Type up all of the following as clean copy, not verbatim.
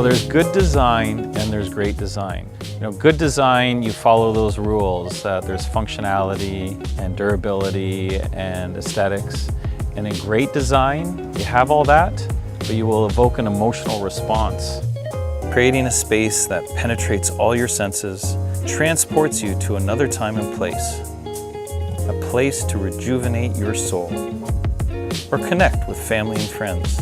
There's good design and there's great design. Good design, you follow those rules. There's functionality and durability and aesthetics. And in great design, you have all that, but you will evoke an emotional response. Creating a space that penetrates all your senses, transports you to another time and place. A place to rejuvenate your soul or connect with family and friends.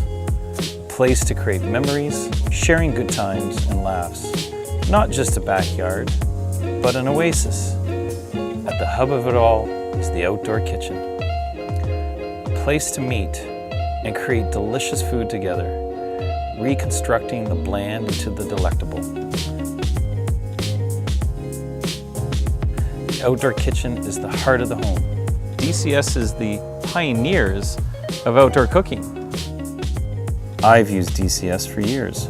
Place to create memories, sharing good times and laughs. Not just a backyard, but an oasis. At the hub of it all is the outdoor kitchen. A place to meet and create delicious food together, reconstructing the bland into the delectable. The outdoor kitchen is the heart of the home. DCS is the pioneers of outdoor cooking. I've used DCS for years.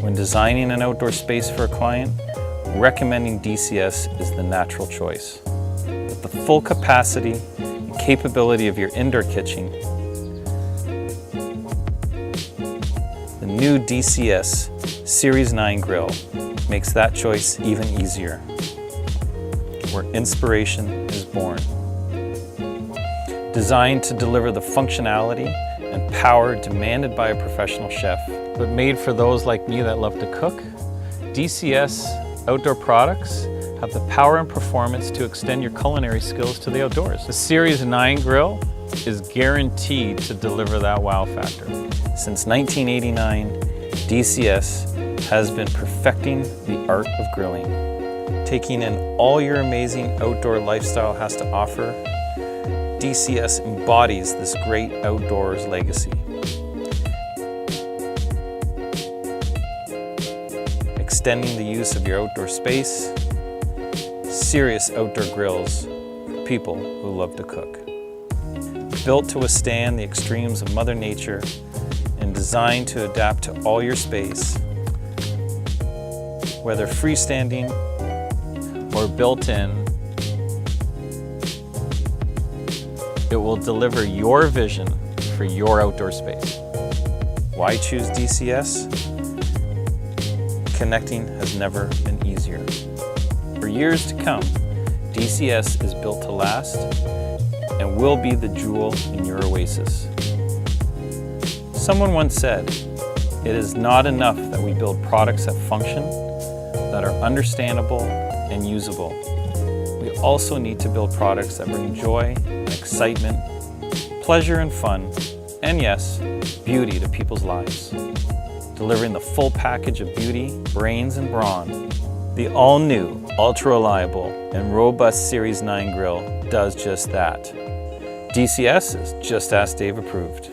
When designing an outdoor space for a client, recommending DCS is the natural choice. With the full capacity and capability of your indoor kitchen, the new DCS Series 9 grill makes that choice even easier, where inspiration is born. Designed to deliver the functionality and power demanded by a professional chef, but made for those like me that love to cook, DCS outdoor products have the power and performance to extend your culinary skills to the outdoors. The Series 9 grill is guaranteed to deliver that wow factor. Since 1989, DCS has been perfecting the art of grilling. Taking in all your amazing outdoor lifestyle has to offer, DCS embodies this great outdoors legacy. Extending the use of your outdoor space, serious outdoor grills for people who love to cook. Built to withstand the extremes of Mother Nature and designed to adapt to all your space, whether freestanding or built-in, it will deliver your vision for your outdoor space. Why choose DCS? Connecting has never been easier. For years to come, DCS is built to last and will be the jewel in your oasis. Someone once said, it is not enough that we build products that function, that are understandable and usable. We also need to build products that bring joy and excitement, pleasure and fun, and yes, beauty to people's lives. Delivering the full package of beauty, brains, and brawn. The all-new, ultra-reliable, and robust Series 9 grill does just that. DCS is Just Ask Dave approved.